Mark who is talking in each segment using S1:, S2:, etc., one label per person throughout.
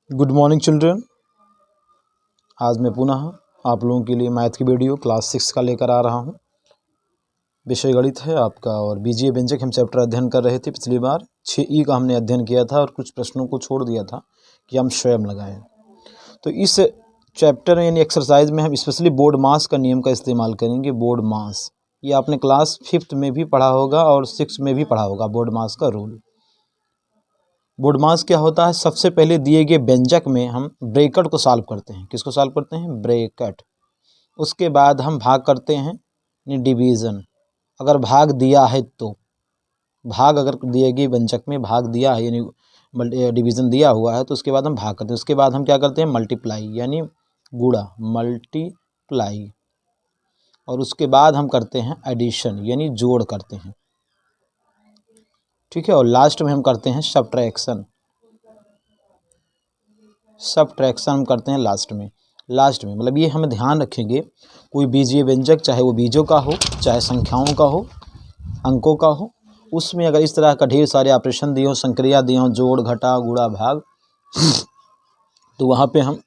S1: Good morning children. आज मैं पुनः आप लोगों के लिए मैथ की वीडियो क्लास 6 का लेकर आ रहा हूं। विषय गणित है आपका और बीजीय व्यंजक हम चैप्टर अध्ययन कर रहे थे। पिछली बार 6E का हमने अध्ययन किया था और कुछ प्रश्नों को छोड़ दिया था कि हम स्वयं लगाएं। तो इस चैप्टर यानी एक्सरसाइज में हम स्पेशली बोर्ड मास का नियम का इस्तेमाल करेंगे। बोर्ड मास ये आपने क्लास 5th में भी पढ़ा होगा और 6 में भी पढ़ा होगा। बोर्ड मास का रूल। बोर्ड मास क्या होता है? सबसे पहले दिए गए व्यंजक में हम ब्रैकेट को सॉल्व करते हैं। किसको सॉल्व करते हैं? ब्रैकेट। उसके बाद हम भाग करते हैं यानी डिवीज़न। अगर भाग दिया है तो भाग, अगर दिए गए व्यंजक में भाग दिया है यानी डिवीज़न दिया हुआ है तो उसके बाद हम भाग करते हैं। उसके बाद हम क्या करते हैं? मल्टीप्लाई यानी गुणा, मल्टीप्लाई। और उसके बाद हम करते हैं एडिशन यानी जोड़ करते हैं। ठीक है। और लास्ट में हम करते हैं सब्ट्रैक्शन। सब्ट्रैक्शन हम करते हैं लास्ट में मतलब ये हमें ध्यान रखेंगे। कोई बीजीय व्यंजक चाहे वो बीजों का हो, चाहे संख्याओं का हो, अंकों का हो, उसमें अगर इस तरह का ढेर सारे ऑपरेशन दिए हो, संक्रिया दिए हो, जोड़ घटा गुणा भाग, तो वहाँ पे हम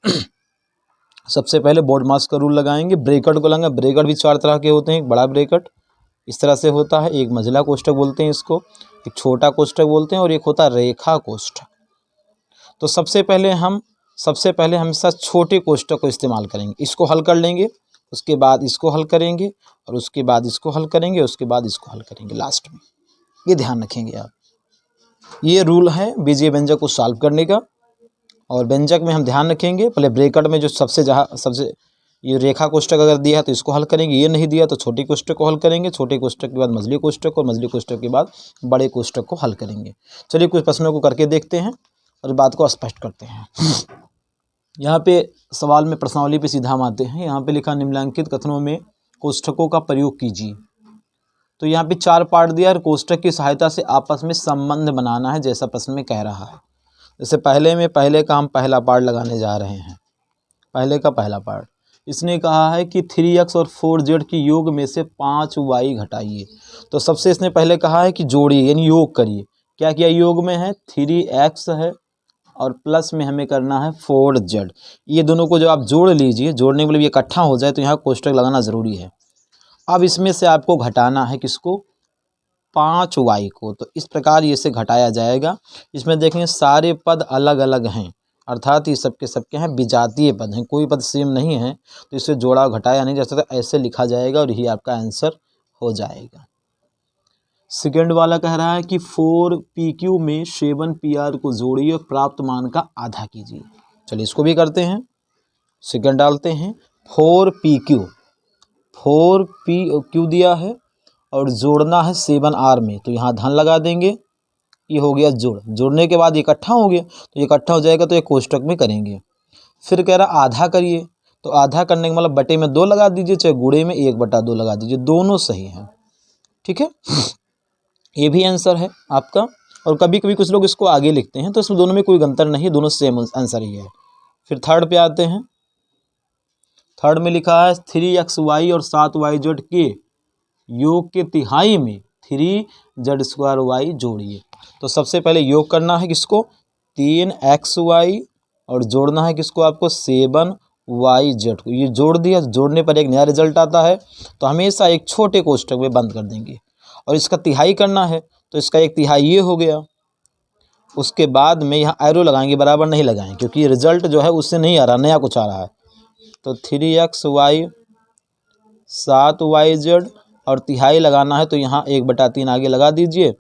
S1: सबसे पहले बोर्ड मास का रूल लगाएंगे। ब्रैकेट को लगाएंगे। ब्रैकेट भी 4 तरह के होते हैं। एक बड़ा ब्रैकेट इस तरह से होता है, एक मंझला कोष्ठक बोलते हैं इसको, एक छोटा कोष्ठक बोलते हैं और एक होता है रेखा कोष्ठक। तो सबसे पहले हमेशा छोटे कोष्ठक को इस्तेमाल करेंगे। इसको हल कर लेंगे, उसके बाद इसको हल करेंगे और उसके बाद इसको हल करेंगे, उसके बाद इसको हल करेंगे लास्ट में। ये ध्यान रखेंगे आप। ये रूल है बीजीय व्यंजक को सॉल्व करने का। और व्यंजक में हम ध्यान रखेंगे पहले ब्रैकेट में जो सबसे ये रेखा कोष्ठक अगर दिया है तो इसको हल करेंगे, ये नहीं दिया तो छोटे कोष्ठक को हल करेंगे, छोटे कोष्ठक के बाद मझली कोष्ठक और मझली कोष्ठक के बाद बड़े कोष्ठक को हल करेंगे। चलिए कुछ प्रश्नों को करके देखते हैं और बात को स्पष्ट करते हैं। यहाँ पे सवाल में प्रश्नावली पे सीधा हम आते हैं। यहाँ पे लिखा निम्नलिखित कथनों में कोष्ठकों का प्रयोग कीजिए। तो यहाँ पे 4 पार्ट दिया और कोष्ठक की सहायता से आपस में संबंध बनाना है, जैसा प्रश्न में कह रहा है। जैसे पहले का हम पहला पार्ट लगाने जा रहे हैं। पहले का पहला पार्ट इसने कहा है कि 3x और 4z की योग में से 5y घटाइए। तो सबसे इसने पहले कहा है कि जोड़िए यानी योग करिए। क्या किया? योग में है 3x है और प्लस में हमें करना है 4z। ये दोनों को जब आप जोड़ लीजिए, जोड़ने के लिए ये इकट्ठा हो जाए तो यहाँ कोष्ठक लगाना ज़रूरी है। अब इसमें से आपको घटाना है किसको? 5y को। तो इस प्रकार ये से घटाया जाएगा। इसमें देखेंगे सारे पद अलग अलग हैं, अर्थात ये सबके सबके हैं विजातीय पद हैं, कोई पद सेम नहीं है, तो इसे जोड़ा घटाया नहीं जा सकता। ऐसे लिखा जाएगा और यही आपका आंसर हो जाएगा। सेकेंड वाला कह रहा है कि 4pq में 7pr को जोड़िए और प्राप्त मान का आधा कीजिए। चलिए इसको भी करते हैं। सेकेंड डालते हैं 4pq दिया है और जोड़ना है 7r में, तो यहाँ धन लगा देंगे। ये हो गया जोड़ने के बाद इकट्ठा हो गया, तो इकट्ठा हो जाएगा तो ये कोष्ठक में करेंगे। फिर कह रहा आधा करिए, तो आधा करने का मतलब बटे में 2 लगा दीजिए, चाहे गुणे में 1/2 लगा दीजिए, दोनों सही हैं। ठीक है, ये भी आंसर है आपका। और कभी कभी कुछ लोग इसको आगे लिखते हैं तो इसमें दोनों में कोई अंतर नहीं, दोनों सेम आंसर ही है। फिर थर्ड पे आते हैं। थर्ड में लिखा है 3xy और 7yz के योग के तिहाई में 3z² जोड़िए। तो सबसे पहले योग करना है किसको? 3xy और जोड़ना है किसको? आपको 7yz को। ये जोड़ दिया, जोड़ने पर एक नया रिजल्ट आता है, तो हमेशा एक छोटे कोष्ठक में बंद कर देंगे। और इसका तिहाई करना है तो इसका एक तिहाई ये हो गया। उसके बाद में यहाँ एरो लगाएंगे, बराबर नहीं लगाएंगे क्योंकि रिजल्ट जो है उससे नहीं आ रहा, नया कुछ आ रहा है। तो 3xy 7yz और तिहाई लगाना है तो यहाँ 1/3 आगे लगा दीजिए।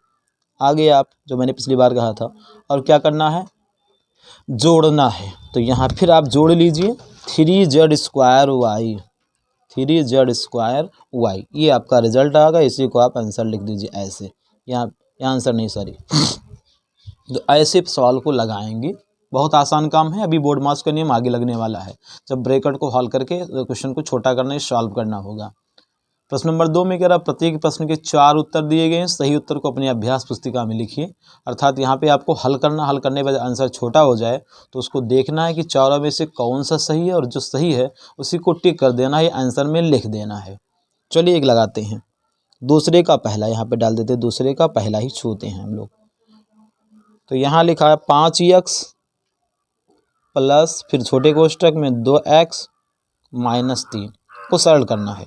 S1: आगे आप जो मैंने पिछली बार कहा था। और क्या करना है? जोड़ना है, तो यहाँ फिर आप जोड़ लीजिए 3z²y 3z²y। ये आपका रिजल्ट आ गया। इसी को आप आंसर लिख दीजिए ऐसे। यहाँ आंसर नहीं, सॉरी। तो ऐसे सवाल को लगाएंगे। बहुत आसान काम है। अभी बोर्ड मास का नियम आगे लगने वाला है, जब ब्रैकेट को हल करके क्वेश्चन को छोटा करना, सॉल्व करना होगा। प्रश्न नंबर 2 में कह रहा प्रत्येक प्रश्न के 4 उत्तर दिए गए हैं। सही उत्तर को अपनी अभ्यास पुस्तिका में लिखिए। अर्थात यहाँ पे आपको हल करने पर आंसर छोटा हो जाए तो उसको देखना है कि 4 में से कौन सा सही है और जो सही है उसी को टिक कर देना है, आंसर में लिख देना है। चलिए एक लगाते हैं। दूसरे का पहला यहाँ पे डाल देते हैं, दूसरे का पहला ही छूते हैं हम लोग। तो यहाँ लिखा है 5x प्लस फिर छोटे कोष्टक में 2x माइनस 3 को सरल करना है।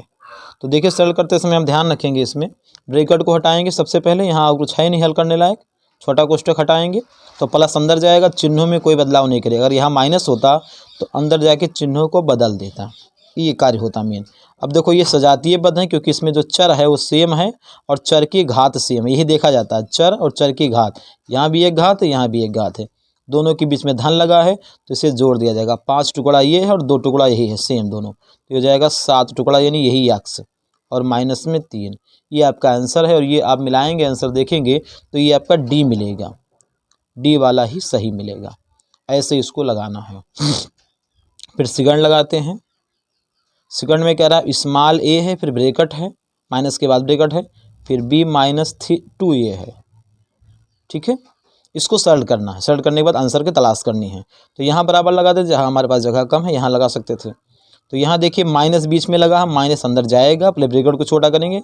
S1: तो देखिए सरल करते समय हम ध्यान रखेंगे, इसमें ब्रैकेट को हटाएंगे सबसे पहले, यहाँ कुछ है नहीं हल करने लायक, छोटा कोष्टक हटाएंगे तो प्लस अंदर जाएगा, चिन्हों में कोई बदलाव नहीं करेगा। अगर यहाँ माइनस होता तो अंदर जाके चिन्हों को बदल देता, ये कार्य होता मेन। अब देखो ये सजातीय पद है क्योंकि इसमें जो चर है वो सेम है और चर की घात सेम है, यही देखा जाता है, चर और चर की घात। यहाँ भी एक घात है, यहाँ भी एक घात है, दोनों के बीच में धन लगा है तो इसे जोड़ दिया जाएगा। 5 टुकड़ा ये है और 2 टुकड़ा यही है, सेम दोनों, तो हो जाएगा 7 टुकड़ा, यानी यही एक्स और माइनस में 3। ये आपका आंसर है और ये आप मिलाएंगे आंसर देखेंगे तो ये आपका डी मिलेगा, डी वाला ही सही मिलेगा। ऐसे इसको लगाना है। फिर सेकंड लगाते हैं। सेकंड में क्या रहा, स्मॉल ए है, फिर ब्रैकेट है, माइनस के बाद ब्रैकेट है, फिर बी माइनस 2a है, ठीक है। इसको सरल करना है, सरल करने के बाद आंसर की तलाश करनी है। तो यहाँ बराबर लगा दे, जहाँ हमारे पास जगह कम है यहाँ लगा सकते थे। तो यहाँ देखिए माइनस बीच में लगा, माइनस अंदर जाएगा, पहले ब्रैकेट को छोटा करेंगे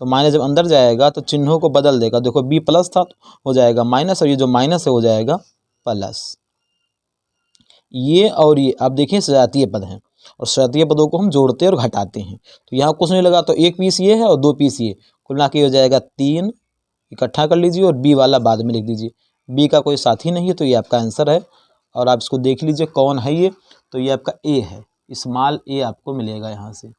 S1: तो माइनस जब अंदर जाएगा तो चिन्हों को बदल देगा। देखो बी प्लस था तो हो जाएगा माइनस, और ये जो माइनस है हो जाएगा प्लस। ये और ये आप देखिए सजातीय पद हैं और सजातीय पदों को हम जोड़ते और घटाते हैं। तो यहाँ कुछ नहीं लगा तो एक पीस ये है और 2 पीस ये, कुल मिला के हो जाएगा 3, इकट्ठा कर लीजिए और बी वाला बाद में लिख दीजिए। बी का कोई साथी नहीं है तो ये आपका आंसर है। और आप इसको देख लीजिए कौन है ये, तो ये आपका ए है, स्मॉल ए आपको मिलेगा यहाँ से,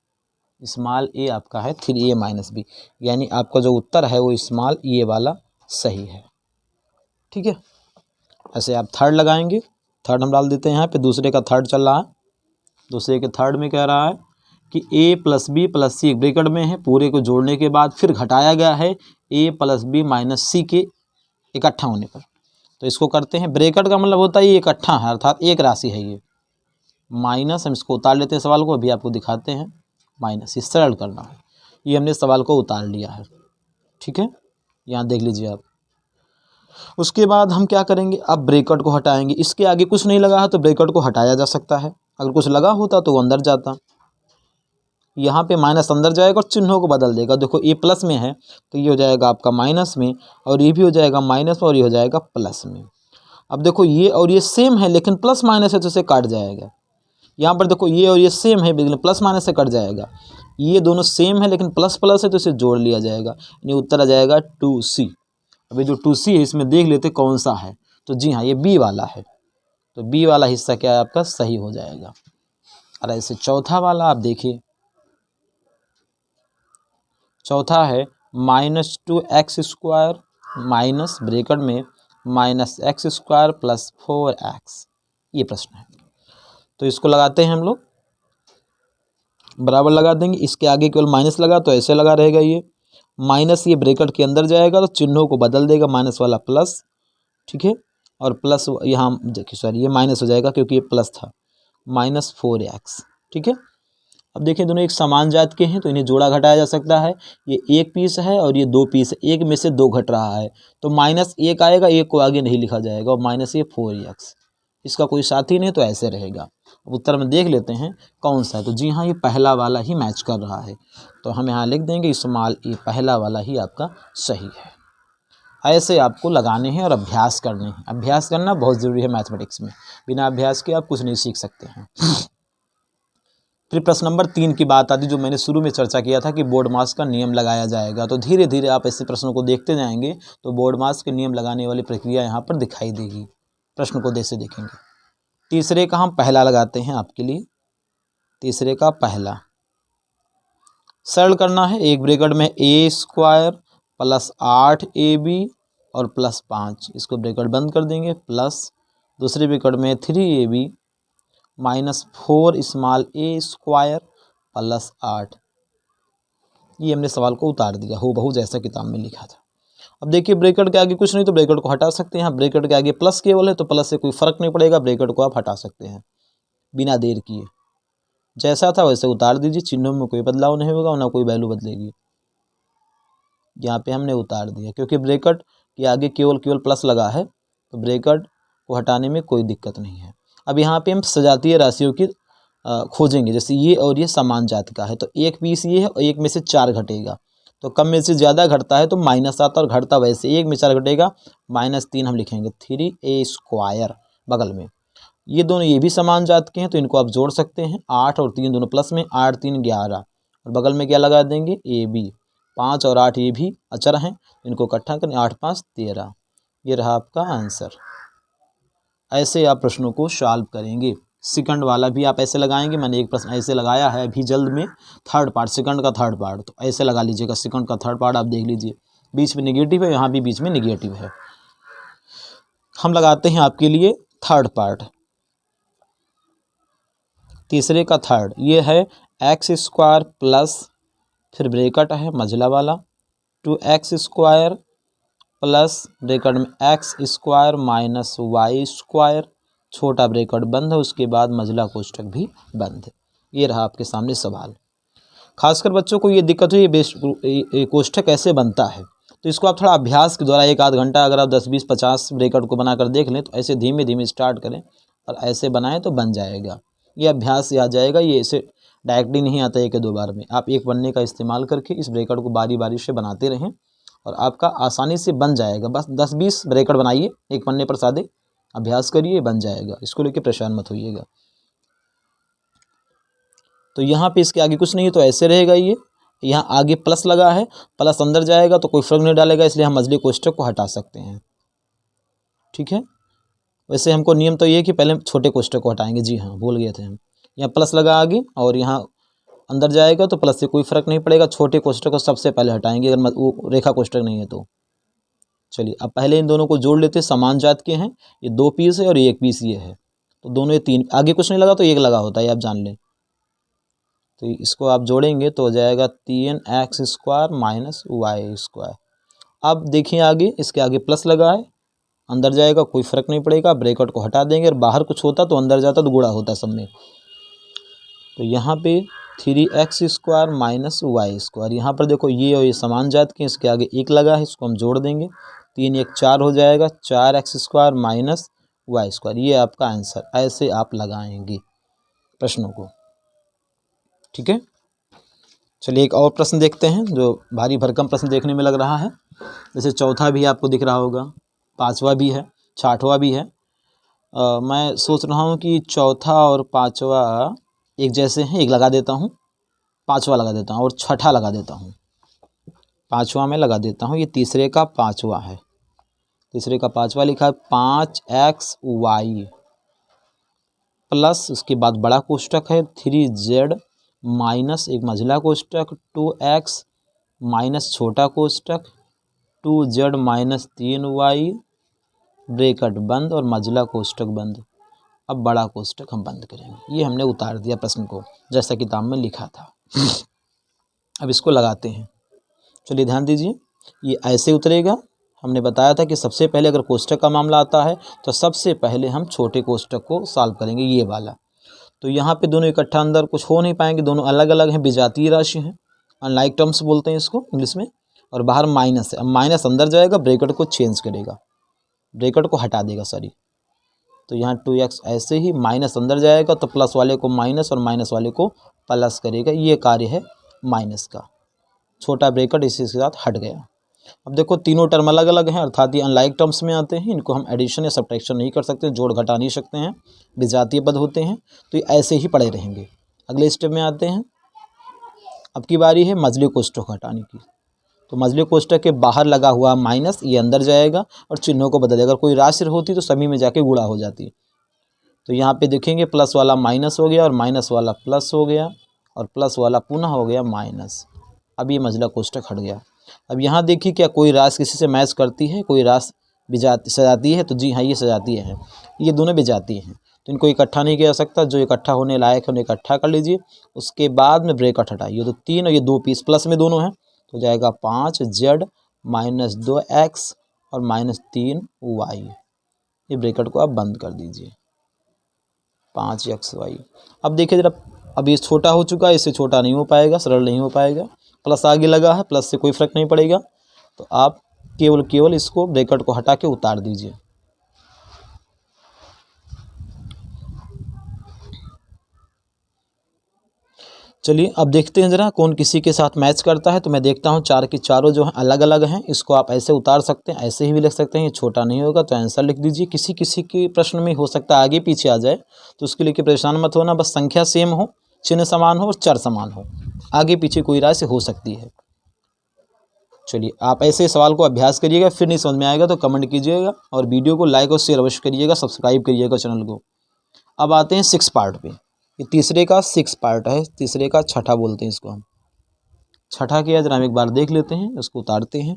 S1: स्मॉल ए आपका है 3a माइनस बी, यानी आपका जो उत्तर है वो स्मॉल ए वाला सही है, ठीक है। ऐसे आप थर्ड लगाएंगे, थर्ड हम डाल देते हैं यहाँ पे, दूसरे का थर्ड चल रहा है। दूसरे के थर्ड में कह रहा है कि a plus B plus C bracket में है, पूरे को जोड़ने के बाद फिर घटाया गया है a प्लस बी माइनस सी के इकट्ठा होने पर। तो इसको करते हैं, ब्रैकेट का मतलब होता है ये इकट्ठा है, अर्थात एक राशि है ये, माइनस हम इसको उतार लेते हैं सवाल को, अभी आपको दिखाते हैं। माइनस इस सरल करना है, ये हमने सवाल को उतार लिया है, ठीक है, यहाँ देख लीजिए आप। उसके बाद हम क्या करेंगे, अब ब्रैकेट को हटाएंगे। इसके आगे कुछ नहीं लगा है तो ब्रैकेट को हटाया जा सकता है, अगर कुछ लगा होता तो वो अंदर जाता। यहाँ पे माइनस अंदर जाएगा और चिन्हों को बदल देगा। देखो ए प्लस में है तो ये हो जाएगा आपका माइनस में, और ये भी हो जाएगा माइनस में, और ये हो जाएगा प्लस में। अब देखो ये और ये सेम है लेकिन प्लस माइनस है तो इसे काट जाएगा। यहाँ पर देखो ये और ये सेम है लेकिन प्लस माइनस से कट जाएगा। ये दोनों सेम है लेकिन प्लस प्लस है तो इसे जोड़ लिया जाएगा, यानी उत्तर आ जाएगा 2c। अभी जो 2c है इसमें देख लेते कौन सा है, तो जी हाँ ये बी वाला है, तो बी वाला हिस्सा क्या है आपका सही हो जाएगा। और ऐसे चौथा वाला आप देखिए, चौथा है -2x² माइनस ब्रैकेट में -x² प्लस 4x, ये प्रश्न है। तो इसको लगाते हैं हम लोग, बराबर लगा देंगे। इसके आगे केवल माइनस लगा तो ऐसे लगा रहेगा, ये माइनस ये ब्रैकेट के अंदर जाएगा तो चिन्हों को बदल देगा, माइनस वाला प्लस, ठीक है, और प्लस यहाँ देखिए सॉरी ये माइनस हो जाएगा क्योंकि ये प्लस था, -4x, ठीक है। अब देखिए दोनों एक समान जात के हैं तो इन्हें जोड़ा घटाया जा सकता है। ये एक पीस है और ये 2 पीस है, एक में से 2 घट रहा है तो -1 आएगा, एक को आगे नहीं लिखा जाएगा, और -4x, इसका कोई साथी नहीं तो ऐसे रहेगा। अब उत्तर में देख लेते हैं कौन सा है, तो जी हाँ ये पहला वाला ही मैच कर रहा है, तो हम यहाँ लिख देंगे स्मॉल ए, पहला वाला ही आपका सही है। ऐसे आपको लगाने हैं और अभ्यास करने हैं। अभ्यास करना बहुत ज़रूरी है मैथमेटिक्स में, बिना अभ्यास के आप कुछ नहीं सीख सकते हैं। फिर प्रश्न नंबर 3 की बात आती, जो मैंने शुरू में चर्चा किया था कि बोर्ड मास का नियम लगाया जाएगा। तो धीरे धीरे आप ऐसे प्रश्नों को देखते जाएंगे तो बोर्ड मास के नियम लगाने वाली प्रक्रिया यहाँ पर दिखाई देगी, प्रश्न को जैसे देखेंगे। तीसरे का हम पहला लगाते हैं आपके लिए, तीसरे का पहला सरल करना है। एक ब्रैकेट में a² प्लस 8ab और प्लस 5, इसको ब्रैकेट बंद कर देंगे, प्लस दूसरे ब्रैकेट में 3ab minus 4 small a² plus 8। ये हमने सवाल को उतार दिया हूबहू जैसा किताब में लिखा था। अब देखिए ब्रैकेट के आगे कुछ नहीं तो ब्रैकेट को हटा सकते हैं। ब्रैकेट के आगे प्लस केवल है तो प्लस से कोई फर्क नहीं पड़ेगा, ब्रैकेट को आप हटा सकते हैं बिना देर किए। जैसा था वैसे उतार दीजिए, चिन्हों में कोई बदलाव नहीं होगा और ना कोई वैल्यू बदलेगी। यहाँ पे हमने उतार दिया क्योंकि ब्रैकेट के आगे केवल प्लस लगा है तो ब्रैकेट को हटाने में कोई दिक्कत नहीं है। अब यहाँ पे हम सजातीय राशियों की खोजेंगे, जैसे ये और ये समान जात का है तो एक पीस ये है और एक में से 4 घटेगा, तो कम में से ज़्यादा घटता है तो माइनस आता और घटता वैसे, एक में 4 घटेगा -3 हम लिखेंगे 3a² बगल में, ये दोनों ये भी समान जात के हैं तो इनको आप जोड़ सकते हैं। 8 और 3 दोनों प्लस में, 8 3 11 और बगल में क्या लगा देंगे AB। 5 और 8 ये भी अचर हैं, इनको इकट्ठा करें, 8 5 13। ये रहा आपका आंसर। ऐसे आप प्रश्नों को सॉल्व करेंगे। सेकंड वाला भी आप ऐसे लगाएंगे, मैंने एक प्रश्न ऐसे लगाया है अभी जल्द में, थर्ड पार्ट, सेकंड का थर्ड पार्ट, तो ऐसे लगा लीजिएगा। सेकंड का थर्ड पार्ट आप देख लीजिए, बीच में निगेटिव है, यहाँ भी बीच में निगेटिव है। हम लगाते हैं आपके लिए थर्ड पार्ट, तीसरे का थर्ड। ये है एक्स स्क्वायर प्लस, फिर ब्रैकेट है मझला वाला, 2x स्क्वायर प्लस ब्रैकेट में X square minus Y square, छोटा ब्रैकेट बंद है, उसके बाद मझला कोष्ठक भी बंद है। ये रहा आपके सामने सवाल। खासकर बच्चों को ये दिक्कत हुई ये कोष्ठक कैसे बनता है, तो इसको आप थोड़ा अभ्यास के द्वारा 1 आध घंटा अगर आप 10 20 50 ब्रैकेट को बनाकर देख लें, तो ऐसे धीमे धीमे स्टार्ट करें और ऐसे बनाएं तो बन जाएगा। ये अभ्यास से आ जाएगा, ये ऐसे डायरेक्टली नहीं आता एक या 2 बार में। आप एक पन्ने का इस्तेमाल करके इस ब्रैकेट को बारी बारी से बनाते रहें और आपका आसानी से बन जाएगा। बस 10 20 ब्रैकेट बनाइए एक पन्ने पर, सादे अभ्यास करिए, बन जाएगा। इसको लेके परेशान मत होइएगा। तो यहाँ पे इसके आगे कुछ नहीं है तो ऐसे रहेगा। ये यहाँ आगे प्लस लगा है, प्लस अंदर जाएगा तो कोई फर्क नहीं डालेगा, इसलिए हम मझले कोष्ठक को हटा सकते हैं। ठीक है, वैसे हमको नियम तो ये है कि पहले छोटे कोष्ठक को हटाएंगे। जी हाँ, भूल गए थे हम। यहाँ प्लस लगा आगे और यहाँ अंदर जाएगा तो प्लस से कोई फर्क नहीं पड़ेगा, छोटे कोष्ठक को सबसे पहले हटाएंगे अगर वो रेखा कोष्ठक नहीं है तो। चलिए अब पहले इन दोनों को जोड़ लेते हैं, समान जात के हैं। ये 2 पीस है और ये 1 पीस ये है, तो दोनों ये 3, आगे कुछ नहीं लगा तो 1 लगा होता है, आप जान लें। तो इसको आप जोड़ेंगे तो हो जाएगा 3x square minus Y square. अब देखिए आगे, इसके आगे प्लस लगा है, अंदर जाएगा कोई फर्क नहीं पड़ेगा, ब्रैकेट को हटा देंगे और बाहर कुछ होता तो अंदर जाता तो गुणा होता सब में। तो यहाँ पे 3x square minus Y square, यहाँ पर देखो ये और ये समान जात के, इसके आगे 1 लगा है, इसको हम जोड़ देंगे, 3 1 4 हो जाएगा, 4x square minus Y square. ये आपका आंसर। ऐसे आप लगाएंगे प्रश्नों को। ठीक है, चलिए एक और प्रश्न देखते हैं जो भारी भरकम प्रश्न देखने में लग रहा है। जैसे चौथा भी आपको दिख रहा होगा, 5वां भी है, 6वां भी है। मैं सोच रहा हूँ कि चौथा और 5वां एक जैसे हैं, एक लगा देता हूँ, 5वां लगा देता हूँ और 6ठा लगा देता हूँ। 5वां में लगा देता हूँ, ये तीसरे का 5वां है, तीसरे का 5वां लिखा है 5xy प्लस, उसके बाद बड़ा कोष्ठक है 3z माइनस एक मझला कोष्ठक 2x माइनस छोटा कोष्ठक 2z माइनस 3y, ब्रैकेट बंद और मझला कोष्ठक बंद। अब बड़ा कोष्ठक हम बंद करेंगे। ये हमने उतार दिया प्रश्न को जैसा किताब में लिखा था। अब इसको लगाते हैं। चलिए ध्यान दीजिए, ये ऐसे उतरेगा। हमने बताया था कि सबसे पहले अगर कोष्ठक का मामला आता है तो सबसे पहले हम छोटे कोष्ठक को सॉल्व करेंगे, ये वाला। तो यहाँ पे दोनों इकट्ठा अंदर कुछ हो नहीं पाएंगे, दोनों अलग अलग हैं, विजातीय राशि हैं, अनलाइक टर्म्स बोलते हैं इसको इंग्लिश में। और बाहर माइनस है, अब माइनस अंदर जाएगा, ब्रैकेट को चेंज करेगा, ब्रैकेट को हटा देगा, सॉरी। तो यहाँ 2x ऐसे ही, माइनस अंदर जाएगा तो प्लस वाले को माइनस और माइनस वाले को प्लस करेगा। ये कार्य है माइनस का। छोटा ब्रैकेट इसी के साथ हट गया। अब देखो तीनों टर्म अलग अलग हैं, अर्थात ये अनलाइक टर्म्स में आते हैं, इनको हम एडिशन या सब्ट्रैक्शन नहीं कर सकते, जोड़ घटा नहीं सकते हैं, विजातीय पद होते हैं, तो ये ऐसे ही पड़े रहेंगे। अगले स्टेप में आते हैं। अब की बारी है मझले कोष्ठक हटाने की। तो मझले कोष्ठक के बाहर लगा हुआ माइनस ये अंदर जाएगा और चिन्हों को बदल देगा। अगर कोई राशि होती तो सभी में जाके गुणा हो जाती। तो यहाँ पे देखेंगे प्लस वाला माइनस हो गया और माइनस वाला प्लस हो गया और प्लस वाला पुनः हो गया माइनस। अब ये मझला कोष्ठक हट गया। अब यहाँ देखिए क्या कोई राशि किसी से मैच करती है, कोई राशि सजाती है, तो जी हाँ ये सजाती है, ये दोनों विजातीय हैं, तो इनको इकट्ठा नहीं किया जा सकता। जो इकट्ठा होने लायक है उन्हें इकट्ठा कर लीजिए, उसके बाद में ब्रैकेट हटाइए। तो 3 और ये 2 पीस प्लस में दोनों हैं, तो जाएगा 5z माइनस 2x और माइनस 3y। ये ब्रैकेट को आप बंद कर दीजिए, 5xy। अब देखिए जरा, अब ये छोटा हो चुका है, इससे छोटा नहीं हो पाएगा, सरल नहीं हो पाएगा। प्लस आगे लगा है, प्लस से कोई फर्क नहीं पड़ेगा, तो आप केवल इसको ब्रैकेट को हटा के उतार दीजिए। चलिए अब देखते हैं ज़रा कौन किसी के साथ मैच करता है। तो मैं देखता हूँ चार की चारों जो हैं अलग अलग हैं। इसको आप ऐसे उतार सकते हैं, ऐसे ही भी लिख सकते हैं। ये छोटा नहीं होगा तो आंसर लिख दीजिए। किसी किसी के प्रश्न में हो सकता है आगे पीछे आ जाए, तो उसके लिए परेशान मत होना। बस संख्या सेम हो, चिन्ह समान हो और चर समान हो, आगे पीछे कोई राय से हो सकती है। चलिए आप ऐसे सवाल को अभ्यास करिएगा, फिर नहीं समझ में आएगा तो कमेंट कीजिएगा और वीडियो को लाइक और शेयर अवश्य करिएगा, सब्सक्राइब करिएगा चैनल को। अब आते हैं 6 पार्ट पे। ये तीसरे का 6 पार्ट है, तीसरे का छठा बोलते हैं इसको हम। छठा किया जरा हम एक बार देख लेते हैं, उसको उतारते हैं।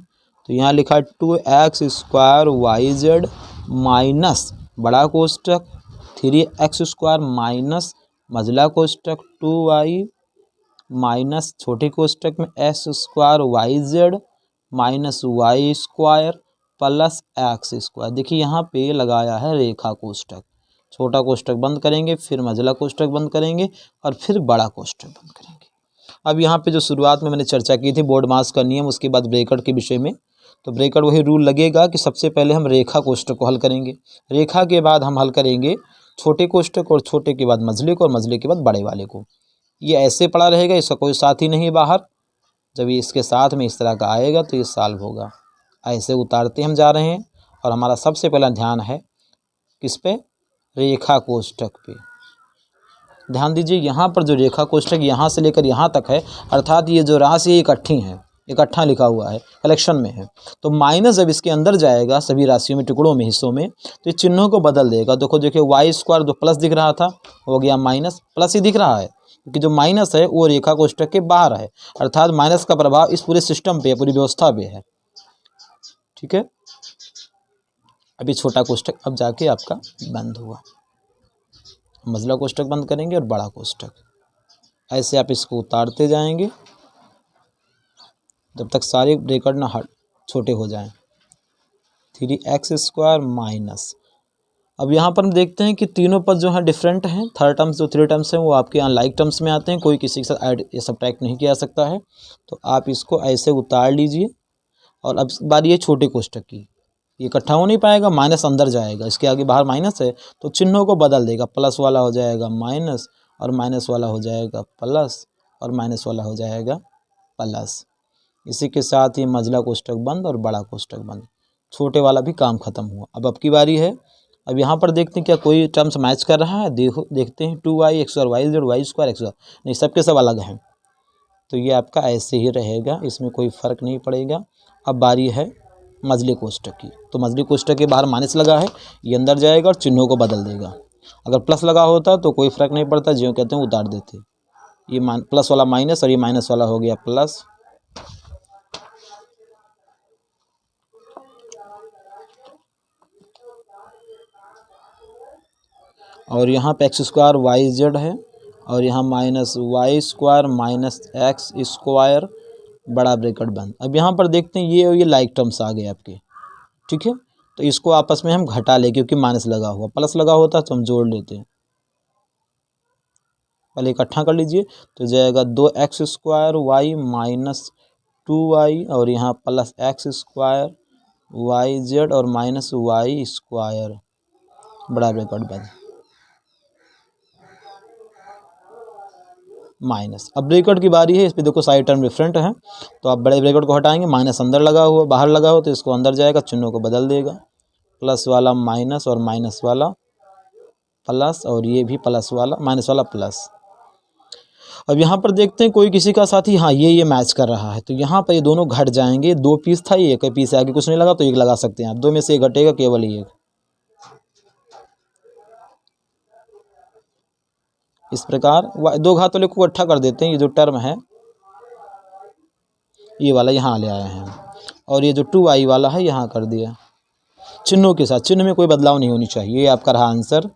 S1: तो यहाँ लिखा है 2x² yz माइनस बड़ा कोष्टक 3x² माइनस मझला कोष्टक 2y माइनस छोटे कोष्टक में x² yz minus y² plus x²। देखिए यहाँ पे लगाया है रेखा कोष्टक। छोटा कोष्टक बंद करेंगे, फिर मझला कोष्टक बंद करेंगे और फिर बड़ा कोष्टक बंद करेंगे। अब यहाँ पे जो शुरुआत में मैंने चर्चा की थी बोर्ड मास का नियम, उसके बाद ब्रैकेट के विषय में, तो ब्रैकेट वही रूल लगेगा कि सबसे पहले हम रेखा कोष्टक को हल करेंगे, रेखा के बाद हम हल करेंगे छोटे कोष्टक और छोटे के बाद मझले को और मझले के बाद बड़े वाले को। ये ऐसे पड़ा रहेगा, इसका कोई साथ ही नहीं है बाहर। जब ये इसके साथ में इस तरह का आएगा तो ये सॉल्व होगा। ऐसे उतारते हम जा रहे हैं और हमारा सबसे पहला ध्यान है किस पे, रेखा कोष्टक पे। ध्यान दीजिए यहाँ पर जो रेखा कोष्टक यहाँ से लेकर यहाँ तक है, अर्थात ये जो राशि इकट्ठी हैं, इकट्ठा लिखा हुआ है, कलेक्शन में है। तो माइनस जब इसके अंदर जाएगा सभी राशियों में, टुकड़ों में, हिस्सों में, तो ये चिन्हों को बदल देगा। देखो देखिए y² जो प्लस दिख रहा था हो गया माइनस, प्लस ही दिख रहा है क्योंकि जो माइनस है वो रेखा कोष्टक के बाहर है, अर्थात माइनस का प्रभाव इस पूरे सिस्टम पे, पूरी व्यवस्था पे है। ठीक है, अभी छोटा कोष्टक अब जाके आपका बंद हुआ, मझला कोष्टक बंद करेंगे और बड़ा कोष्टक। ऐसे आप इसको उतारते जाएंगे जब तक सारे ब्रैकेट ना हट छोटे हो जाएं। 3x² माइनस, अब यहाँ पर हम देखते हैं कि तीनों पद जो हैं डिफरेंट हैं। थर्ड टर्म्स जो 3 टर्म्स हैं वो आपके यहाँ लाइक टर्म्स में आते हैं, कोई किसी के साथ ऐड या सब्ट्रैक्ट नहीं किया सकता है। तो आप इसको ऐसे उतार लीजिए और अब बारी है छोटे कोष्टक की। ये इकट्ठा हो नहीं पाएगा, माइनस अंदर जाएगा, इसके आगे बाहर माइनस है तो चिन्हों को बदल देगा। प्लस वाला हो जाएगा माइनस और माइनस वाला हो जाएगा प्लस और माइनस वाला हो जाएगा प्लस। इसी के साथ ही मझला कोष्टक बंद और बड़ा कोष्टक बंद, छोटे वाला भी काम खत्म हुआ। अब की बारी है। अब यहाँ पर देखते हैं क्या कोई टर्म्स मैच कर रहा है। देखते हैं 2y और y² x², नहीं सबके सब अलग हैं। तो ये आपका ऐसे ही रहेगा, इसमें कोई फ़र्क नहीं पड़ेगा। अब बारी है मझले कोष्टक की। तो मझले कोष्टक के बाहर माइनस लगा है, ये अंदर जाएगा और चिन्हों को बदल देगा। अगर प्लस लगा होता तो कोई फ़र्क नहीं पड़ता, जो कहते हैं उतार देते। ये प्लस वाला माइनस और ये माइनस वाला हो गया प्लस। और यहाँ पे x² yz है और यहाँ माइनस y² माइनस x², बड़ा ब्रैकेट बंद। अब यहाँ पर देखते हैं ये लाइक टर्म्स आ गए आपके। ठीक है, तो इसको आपस में हम घटा ले क्योंकि माइनस लगा हुआ, प्लस लगा होता तो हम जोड़ लेते हैं। पहले इकट्ठा कर लीजिए तो जाएगा 2x² y माइनस 2y और यहाँ प्लस x² yz और माइनस y², बड़ा ब्रैकेट बंद माइनस। अब ब्रैकेट की बारी है, इस पर देखो साइड टर्म डिफरेंट है तो आप बड़े ब्रैकेट को हटाएंगे, माइनस अंदर लगा हुआ, बाहर लगा हो तो इसको अंदर जाएगा, चिन्हों को बदल देगा। प्लस वाला माइनस और माइनस वाला प्लस और ये भी प्लस वाला माइनस वाला प्लस। अब यहाँ पर देखते हैं कोई किसी का साथी, हाँ ये मैच कर रहा है तो यहाँ पर ये दोनों घट जाएंगे। 2 पीस था, ये एक पीस आगे कुछ नहीं लगा तो एक लगा सकते हैं आप, 2 में से एक घटेगा, केवल एक। इस प्रकार 2 घातों को इकट्ठा कर देते हैं। ये जो टर्म है ये वाला यहाँ ले आए हैं और ये जो 2y वाला है यहाँ कर दिया चिन्हों के साथ। चिन्ह में कोई बदलाव नहीं होनी चाहिए। ये आपका रहा आंसर,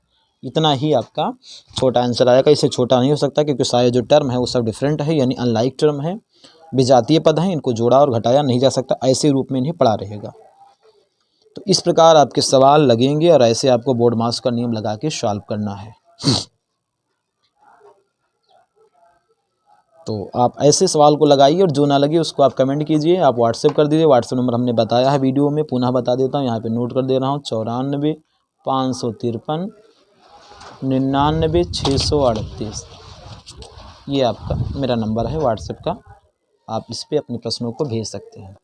S1: इतना ही आपका छोटा आंसर आएगा, इससे छोटा नहीं हो सकता क्योंकि सारे जो टर्म है वो सब डिफरेंट है, यानी अनलाइक टर्म है, विजातीय पद हैं, इनको जोड़ा और घटाया नहीं जा सकता, ऐसे रूप में इन्हें पढ़ा रहेगा। तो इस प्रकार आपके सवाल लगेंगे और ऐसे आपको बोर्ड मास का नियम लगा के सॉल्व करना है। तो आप ऐसे सवाल को लगाइए और जो ना लगे उसको आप कमेंट कीजिए, आप व्हाट्सएप कर दीजिए। व्हाट्सएप नंबर हमने बताया है वीडियो में, पुनः बता देता हूँ, यहाँ पे नोट कर दे रहा हूँ 94 553 99 638। ये आपका मेरा नंबर है व्हाट्सएप का, आप इस पर अपने प्रश्नों को भेज सकते हैं।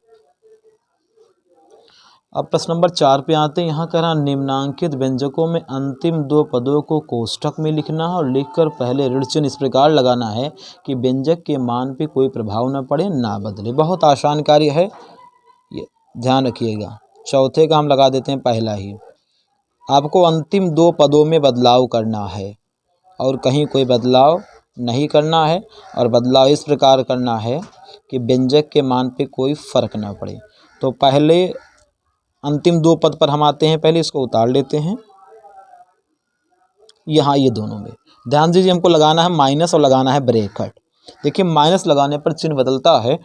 S1: अब प्रश्न नंबर 4 पे आते हैं। यहाँ कह रहा निम्नांकित व्यंजकों में अंतिम 2 पदों को कोष्ठक में लिखना है और लिखकर पहले ऋण चिन्ह इस प्रकार लगाना है कि व्यंजक के मान पे कोई प्रभाव न पड़े, ना बदले। बहुत आसान कार्य है, ये ध्यान रखिएगा। चौथे का हम लगा देते हैं पहला ही। आपको अंतिम 2 पदों में बदलाव करना है और कहीं कोई बदलाव नहीं करना है, और बदलाव इस प्रकार करना है कि व्यंजक के मान पे कोई फर्क ना पड़े। तो पहले अंतिम 2 पद पर हम आते हैं, पहले इसको उतार लेते हैं यहाँ, ये दोनों में ध्यान दीजिए। हमको लगाना है माइनस और लगाना है ब्रैकेट। देखिए माइनस लगाने पर चिन्ह बदलता है,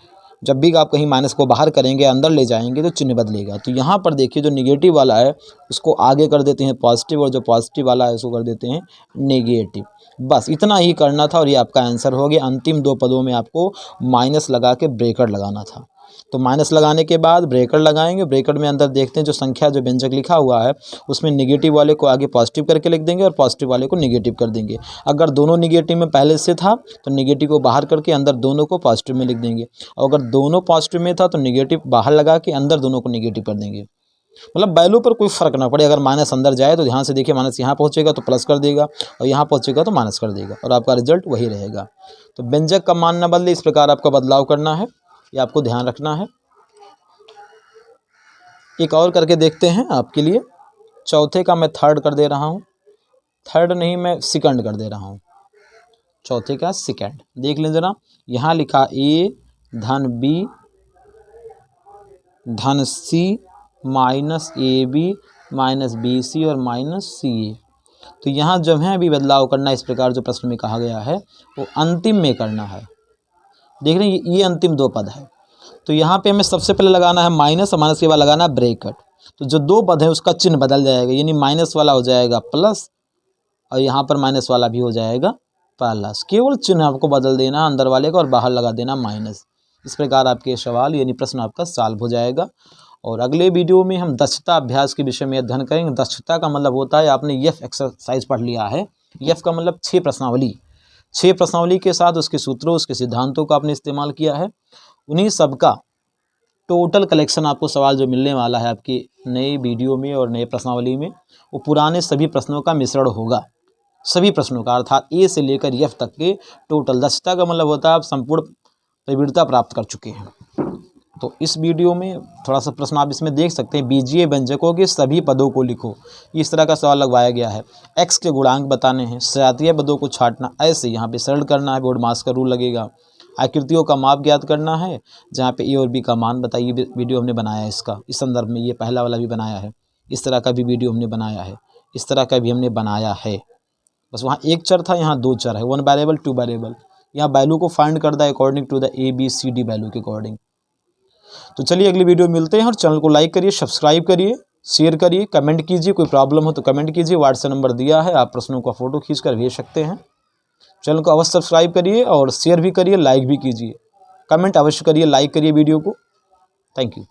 S1: जब भी आप कहीं माइनस को बाहर करेंगे अंदर ले जाएंगे तो चिन्ह बदलेगा। तो यहाँ पर देखिए जो निगेटिव वाला है उसको आगे कर देते हैं पॉजिटिव, और जो पॉजिटिव वाला है उसको कर देते हैं नेगेटिव। बस इतना ही करना था और ये आपका आंसर हो गया। अंतिम 2 पदों में आपको माइनस लगा के ब्रैकेट लगाना था। तो माइनस लगाने के बाद ब्रैकेट लगाएंगे, ब्रैकेट में अंदर देखते हैं जो संख्या जो व्यंजक लिखा हुआ है उसमें निगेटिव वाले को आगे पॉजिटिव करके लिख देंगे और पॉजिटिव वाले को निगेटिव कर देंगे। अगर दोनों निगेटिव में पहले से था तो निगेटिव को बाहर करके अंदर दोनों को पॉजिटिव में लिख देंगे, और अगर दोनों पॉजिटिव में था तो निगेटिव बाहर लगा के अंदर दोनों को निगेटिव कर देंगे। मतलब वैल्यू पर कोई फर्क ना पड़े। अगर माइनस अंदर जाए तो ध्यान से देखिए, माइनस यहाँ पहुँचेगा तो प्लस कर देगा और यहाँ पहुँचेगा तो माइनस कर देगा, और आपका रिजल्ट वही रहेगा। तो व्यंजक का मान न बदले, इस प्रकार आपका बदलाव करना है, ये आपको ध्यान रखना है। एक और करके देखते हैं आपके लिए। चौथे का मैं थर्ड कर दे रहा हूँ, थर्ड नहीं मैं सेकंड कर दे रहा हूँ। चौथे का सेकंड देख लें जरा। यहाँ लिखा ए धन बी धन C minus A B minus B C और माइनस सी ए। तो यहाँ जब है अभी बदलाव करना, इस प्रकार जो प्रश्न में कहा गया है वो अंतिम में करना है। देख रहे हैं ये अंतिम 2 पद है, तो यहाँ पे हमें सबसे पहले लगाना है माइनस और माइनस के बाद लगाना है ब्रैकेट। तो जो 2 पद है उसका चिन्ह बदल जाएगा, यानी माइनस वाला हो जाएगा प्लस और यहाँ पर माइनस वाला भी हो जाएगा प्लस। केवल चिन्ह आपको बदल देना अंदर वाले का और बाहर लगा देना माइनस। इस प्रकार आपके सवाल यानी प्रश्न आपका सॉल्व हो जाएगा। और अगले वीडियो में हम दक्षता अभ्यास के विषय में अध्ययन करेंगे। दक्षता का मतलब होता है, आपने यफ एक्सरसाइज पढ़ लिया है। यफ का मतलब 6 प्रश्नावली, 6 प्रश्नावली के साथ उसके सूत्रों उसके सिद्धांतों का आपने इस्तेमाल किया है। उन्हीं सबका टोटल कलेक्शन आपको सवाल जो मिलने वाला है आपकी नई वीडियो में और नए प्रश्नावली में, वो पुराने सभी प्रश्नों का मिश्रण होगा। सभी प्रश्नों का अर्थात ए से लेकर एफ तक के टोटल। दक्षता का मतलब होता है आप संपूर्ण प्रवीणता प्राप्त कर चुके हैं। तो इस वीडियो में थोड़ा सा प्रश्न आप इसमें देख सकते हैं, बीजीय व्यंजकों के सभी पदों को लिखो। इस तरह का सवाल लगवाया गया है। एक्स के गुणांक बताने हैं, सजातीय पदों को छांटना, ऐसे यहाँ पे सरल करना है, बोर्ड मास का रूल लगेगा। आकृतियों का माप ज्ञात करना है, जहाँ पे ए और बी का मान बताइए। वीडियो हमने बनाया है इसका, इस संदर्भ में ये पहला वाला भी बनाया है। इस तरह का भी वीडियो हमने बनाया है, इस तरह का भी हमने बनाया है। बस वहाँ 1 चर था, यहाँ 2 चर है, 1 वेरिएबल 2 वेरिएबल। यहाँ वैल्यू को फाइंड करता है according to the ABCD value के अकॉर्डिंग। तो चलिए अगली वीडियो मिलते हैं, और चैनल को लाइक करिए, सब्सक्राइब करिए, शेयर करिए, कमेंट कीजिए। कोई प्रॉब्लम हो तो कमेंट कीजिए, व्हाट्सएप नंबर दिया है, आप प्रश्नों का फोटो खींचकर भेज सकते हैं। चैनल को अवश्य सब्सक्राइब करिए और शेयर भी करिए, लाइक भी कीजिए, कमेंट अवश्य करिए, लाइक करिए वीडियो को। Thank you.